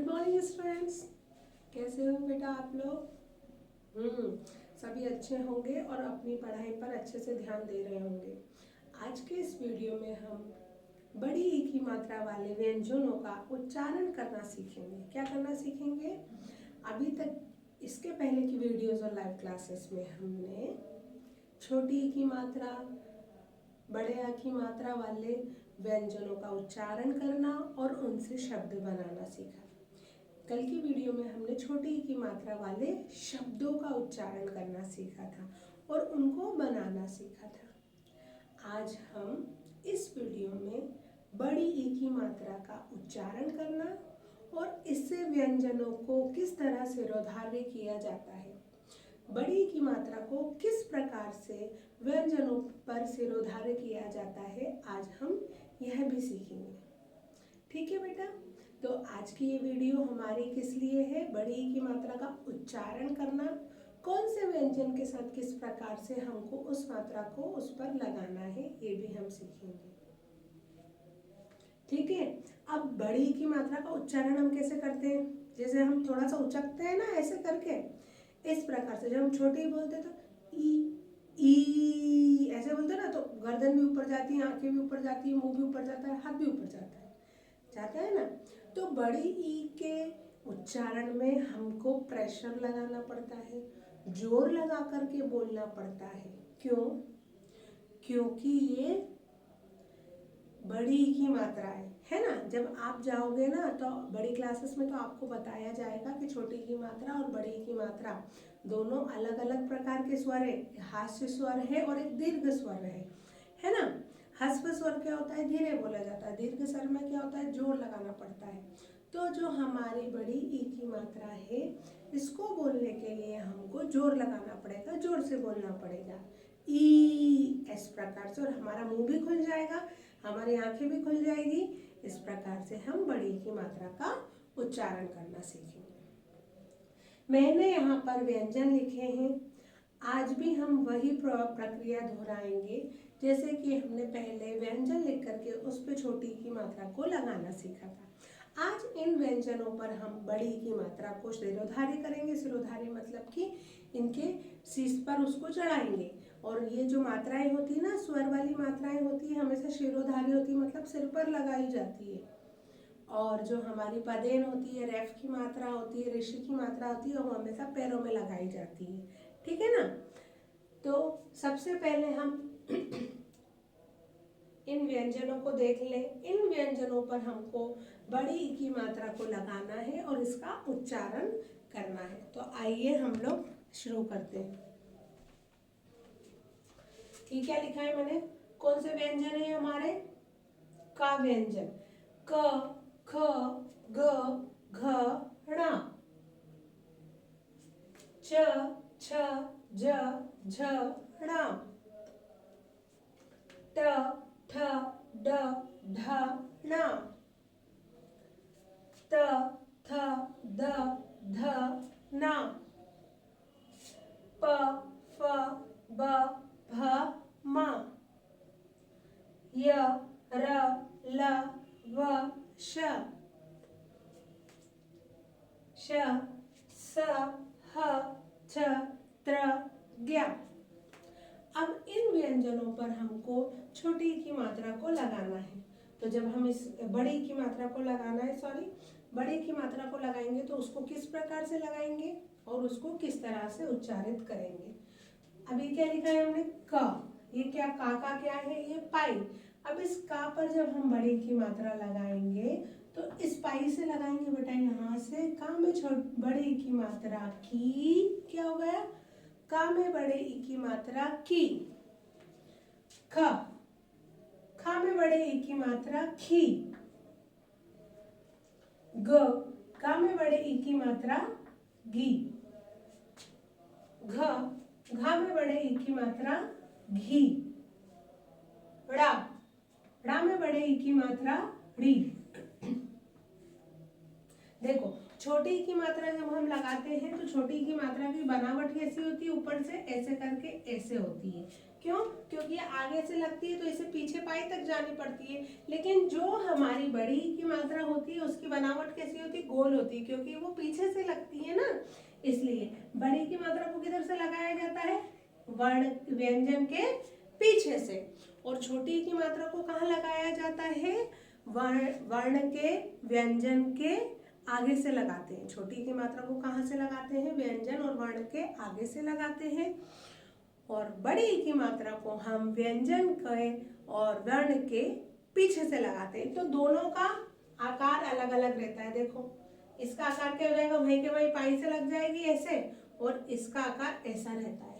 Morning students, कैसे हो बेटा आप लोग? सभी अच्छे होंगे और अपनी पढ़ाई पर अच्छे से ध्यान दे रहे होंगे। आज के इस वीडियो में हम बड़ी ई की मात्रा वाले व्यंजनों का उच्चारण करना सीखेंगे। क्या करना सीखेंगे? अभी तक इसके पहले की वीडियोस और लाइव क्लासेस में हमने छोटी ई की मात्रा, बड़े आ की मात्रा वाले व्यंजनों का उच्चारण करना और उनसे शब्द बनाना सीखा। कल की वीडियो में हमने छोटी ई की मात्रा वाले शब्दों का उच्चारण करना सीखा था और उनको बनाना सीखा था। आज हम इस वीडियो में बड़ी ई की मात्रा का उच्चारण करना और इससे व्यंजनों को किस तरह से रोधार्य किया जाता है, बड़ी ई की मात्रा को किस प्रकार से व्यंजनों पर सिरोधार्य किया जाता है, आज हम यह भी सीखेंगे। ठीक है बेटा, तो आज की ये वीडियो हमारी किस लिए है? बड़ी ई की मात्रा का उच्चारण करना, कौन से व्यंजन के साथ किस प्रकार से हमको उस मात्रा को उस पर लगाना है, ये भी हम सीखेंगे। ठीक है, अब बड़ी ई की मात्रा का उच्चारण हम कैसे करते हैं? जैसे हम थोड़ा सा उचकते हैं ना, ऐसे करके, इस प्रकार से। जब हम छोटी बोलते तो ई ऐसे बोलते ना, तो गर्दन भी ऊपर जाती है, आंखें भी ऊपर जाती है, मुंह भी ऊपर जाता है, हाथ भी ऊपर जाता है ना। तो बड़ी ई के उच्चारण में हमको प्रेशर लगाना पड़ता है, जोर लगा करके बोलना पड़ता है। क्यों? क्योंकि ये बड़ी ई की मात्रा है ना। जब आप जाओगे ना तो बड़ी क्लासेस में तो आपको बताया जाएगा कि छोटी की मात्रा और बड़ी की मात्रा दोनों अलग अलग प्रकार के स्वर है। हास्य स्वर है और एक दीर्घ स्वर है ना। ह्रस्व स्वर क्या होता है? धीरे बोला जाता है। दीर्घ स्वर में क्या होता है? जोर लगाना पड़ता है। तो जो हमारी बड़ी ई की मात्रा है, इसको बोलने के लिए हमको जोर लगाना पड़ेगा, जोर से बोलना पड़ेगा, ई, इस प्रकार से। और हमारा मुंह भी खुल जाएगा, हमारी आंखें भी खुल जाएगी। इस प्रकार से हम बड़ी की मात्रा का उच्चारण करना सीखेंगे। मैंने यहाँ पर व्यंजन लिखे हैं। आज भी हम वही प्रक्रिया दोहराएंगे जैसे कि हमने पहले व्यंजन लिख करके उस पर छोटी की मात्रा को लगाना सीखा था। आज इन व्यंजनों पर हम बड़ी की मात्रा को सिरोधार्य करेंगे। सिरोधार्य मतलब कि इनके शीश पर उसको चढ़ाएंगे। और ये जो मात्राएं होती है ना, स्वर वाली मात्राएं होती है, हमेशा शिरोधार्य होती है, मतलब सिर पर लगाई जाती है। और जो हमारी पदेन होती है, रेफ की मात्रा होती है, ऋषि की मात्रा होती है, वो हमेशा पैरों में लगाई जाती है। ठीक है ना। तो सबसे पहले हम इन व्यंजनों को देख लें। इन व्यंजनों पर हमको बड़ी ई की मात्रा को लगाना है और इसका उच्चारण करना है। तो आइए हम लोग शुरू करते हैं। ठीक, क्या लिखा है मैंने? कौन से व्यंजन है हमारे? का व्यंजन। क, ख, ग, घ, ण। च, छ, ज, झ, ण। ट, ठ, ड, ढ, ण। त, थ, द, ध, न। प, फ, ब, भ, म। य, र, ल, व, श। श, स, ह, छ, त्र, ज्ञ। अब इन व्यंजनों पर हमको छोटी की मात्रा को लगाना है। तो जब हम इस बड़ी की मात्रा को लगाना है, बड़ी की मात्रा को लगाएंगे तो उसको किस प्रकार से लगाएंगे और उसको किस तरह से उच्चारित करेंगे। अभी क्या लिखा है हमने? क। ये क्या का क्या है? ये पाई। अब इस का पर जब हम बड़ी की मात्रा लगाएंगे तो इस पाई से लगाएंगे बेटा, यहाँ से का में बड़ी की मात्रा की क्या हो गया? का में बड़े ई की मात्रा की। ख, खा में बड़े ई की मात्रा खी। ग, गा में बड़े ई की मात्रा गी। घ, घा में बड़े ई की मात्रा घी। ड़ा, ड़ा में बड़े ई की मात्रा ड़ी। देखो, छोटी की मात्रा जब हम लगाते हैं तो छोटी की मात्रा की बनावट कैसी होती है? ऊपर से ऐसे करके ऐसे होती है। क्यों? क्योंकि ये आगे से लगती है तो इसे पीछे पाई तक जानी पड़ती है, लेकिन जो हमारी बड़ी की मात्रा होती है उसकी बनावट कैसी होती है? गोल होती है, क्योंकि वो पीछे से लगती है ना, इसलिए बड़ी की मात्रा को किधर से लगाया जाता है? वर्ण व्यंजन के पीछे से। और छोटी की मात्रा को कहाँ लगाया जाता है? वर्ण के व्यंजन के आगे से लगाते हैं। छोटी की मात्रा को कहाँ से लगाते हैं? व्यंजन और वर्ण के आगे से लगाते हैं। और बड़ी की मात्रा को हम व्यंजन के और वर्ण के पीछे से लगाते हैं। तो दोनों का आकार अलग अलग रहता है। देखो इसका आकार क्या हो जाएगा? वहीं के वहीं पाई से लग जाएगी ऐसे, और इसका आकार ऐसा रहता है।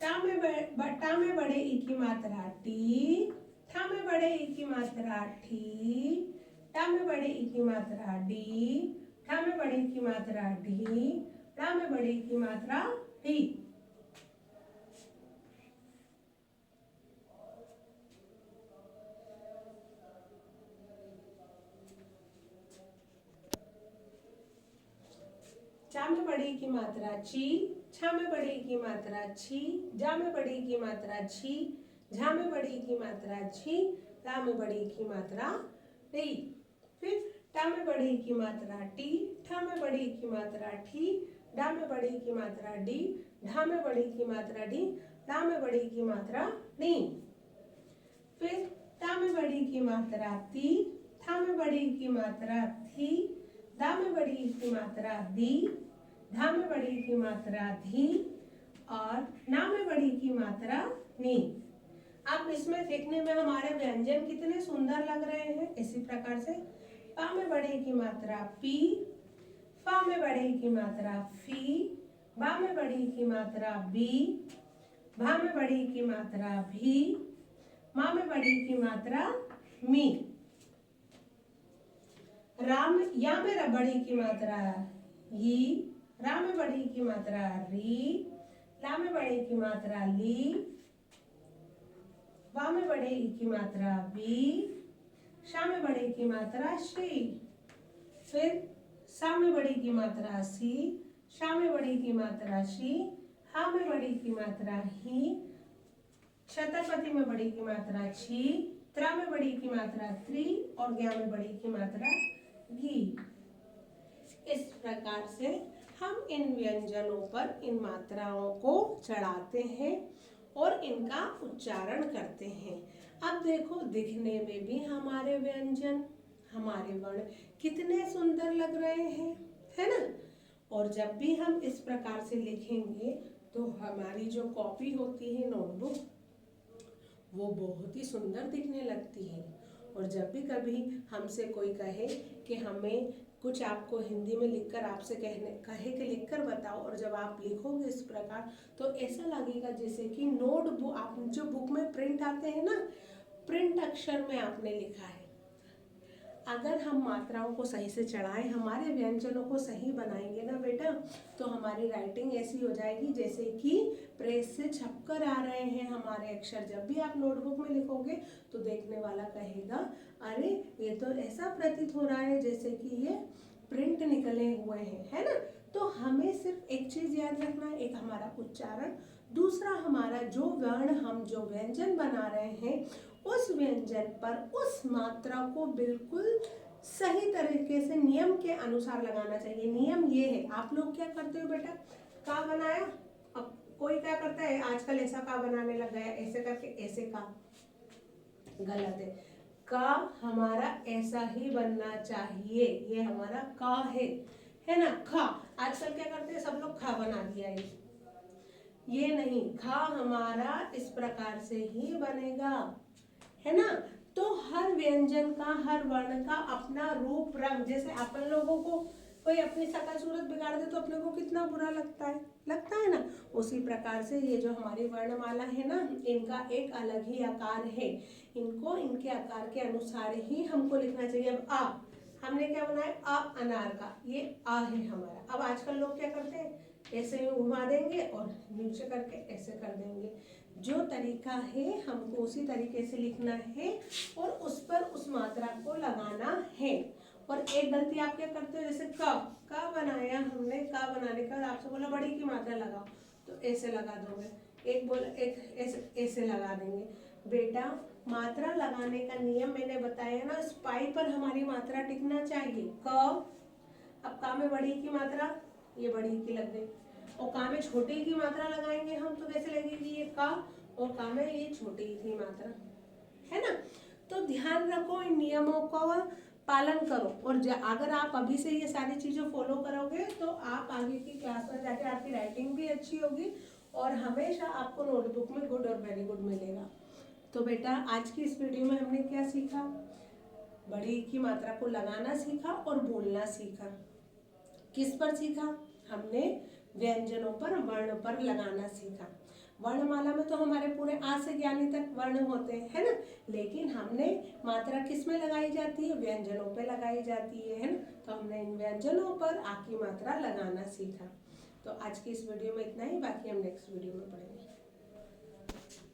टा में बड़े ई की मात्रा टी, ठा में बड़े ई की मात्रा ठी, टा में बड़े ई की मात्रा डी, ठा में बड़े ई की मात्रा ढी, टा में बड़े ई की मात्रा ढी। चा में बड़ी की मात्रा ची, छा में बड़ी की मात्रा छी, जा में बड़ी की मात्रा छी, झा में बड़ी की मात्रा छी, रा में बड़ी की मात्रा री। फिर टा में बड़ी की मात्रा टी, ठा में बड़ी की मात्रा ठी, डा में बड़ी की मात्रा डी, ढा में बड़ी की मात्रा डी, रा में बड़ी की मात्रा नी। फिर टा में बड़ी की मात्रा ती, था में बड़ी की मात्रा थी, दा में बड़ी की मात्रा दी, धा में बड़ी की मात्रा धी, और ना में बड़ी की मात्रा नी। अब इसमें देखने में हमारे व्यंजन कितने सुंदर लग रहे हैं। इसी प्रकार से पा में बड़े की मात्रा पी, फा में बड़े की मात्रा फी, बा में बड़ी की मात्रा बी, भा में बड़ी की मात्रा भी, मा में बड़ी की मात्रा मी। राम या में बड़ी की मात्रा ही, रा में बड़ी की मात्रा री, ला में बड़ी की मात्रा ली, वा में बड़े की मात्रा बी, शा में बड़े की मात्रा शी। फिर सा में बड़ी की मात्रा सी, शा में बड़ी की मात्रा शी, हा में बड़ी की मात्रा ही, छत्रपति में बड़ी की मात्रा छी, त्रा में बड़ी की मात्रा त्री, और ज्ञा में बड़ी की मात्रा घी। इस प्रकार से हम इन व्यंजनों पर इन मात्राओं को चढ़ाते हैं और इनका उच्चारण करते हैं। अब देखो दिखने में भी हमारे व्यंजन, हमारे वर्ण कितने सुंदर लग रहे हैं, है ना? और जब भी हम इस प्रकार से लिखेंगे तो हमारी जो कॉपी होती है, नोटबुक, वो बहुत ही सुंदर दिखने लगती है। और जब भी कभी हमसे कोई कहे कि हमें कुछ आपको हिंदी में लिखकर आपसे कहे कि लिखकर बताओ, और जब आप लिखोगे इस प्रकार तो ऐसा लगेगा जैसे कि नोटबुक, आप जो बुक में प्रिंट आते हैं ना, प्रिंट अक्षर में आपने लिखा है। अगर हम मात्राओं को सही से चढ़ाएं, हमारे व्यंजनों को सही बनाएंगे ना बेटा, तो हमारी राइटिंग ऐसी हो जाएगी जैसे कि प्रेस से छपकर आ रहे हैं हमारे अक्षर। जब भी आप नोटबुक में लिखोगे तो देखने वाला कहेगा अरे ये तो ऐसा प्रतीत हो रहा है जैसे कि ये प्रिंट निकले हुए हैं, है ना? तो हमें सिर्फ एक चीज याद रखना है, एक हमारा उच्चारण, दूसरा हमारा जो वर्ण, हम जो व्यंजन बना रहे हैं उस व्यंजन पर उस मात्रा को बिल्कुल सही तरीके से नियम के अनुसार लगाना चाहिए। नियम ये है, आप लोग क्या करते हो बेटा, का बनाया, अब कोई क्या करता है आजकल ऐसा का बनाने लग गया, ऐसे करके ऐसे का, गलत है। का हमारा ऐसा ही बनना चाहिए, ये हमारा का है ना? खा आजकल क्या करते हैं सब लोग, खा बना दिया ये नहीं, खा हमारा इस प्रकार से ही बनेगा, है ना? तो हर व्यंजन का, हर वर्ण का अपना रूप रंग, जैसे अपन लोगों को कोई अपनी शकल सूरत बिगाड़ दे तो अपने को कितना बुरा लगता है ना? उसी प्रकार से ये जो हमारी वर्णमाला है ना, इनका एक अलग ही आकार है, इनको इनके आकार के अनुसार ही हमको लिखना चाहिए। अब आ, हमने क्या बनाया, आ अनार का, ये आ है हमारा। अब आजकल लोग क्या करते हैं, ऐसे घुमा देंगे और नीचे करके ऐसे कर देंगे, जो तरीका है हमको उसी तरीके से लिखना है और उस पर उस मात्रा को लगाना है। और एक गलती आप क्या करते हो, जैसे का बनाया हमने, का बनाने के बाद आपसे बोला बड़ी की मात्रा लगाओ, तो ऐसे लगा दोगे, एक ऐसे लगा देंगे। बेटा मात्रा लगाने का नियम मैंने बताया ना, इस पाई पर हमारी मात्रा टिकना चाहिए। अब का में बड़ी की मात्रा, ये बड़ी की लग गई, और का में छोटी की मात्रा लगाएंगे हम तो कैसे लगेगी, ये का, और का में ये छोटी की मात्रा, है ना। तो ध्यान रखो, इन नियमों का पालन करो, और अगर आप अभी से ये सारी चीज़ें फॉलो करोगे तो आप आगे की क्लास में जाके आपकी राइटिंग भी अच्छी होगी और हमेशा आपको नोटबुक में गुड और वेरी गुड मिलेगा। तो बेटा आज की इस वीडियो में हमने क्या सीखा, बड़ी की मात्रा को लगाना सीखा और बोलना सीखा। किस पर सीखा हमने, व्यंजनों पर, वर्ण पर लगाना सीखा। वर्णमाला में तो हमारे पूरे आ से ज्ञानी तक वर्ण होते हैं, है ना, लेकिन हमने मात्रा किस में लगाई जाती है, व्यंजनों पे लगाई जाती है ना। तो हमने इन व्यंजनों पर आ की मात्रा लगाना सीखा। तो आज की इस वीडियो में इतना ही, बाकी हम नेक्स्ट वीडियो में पढ़ेंगे।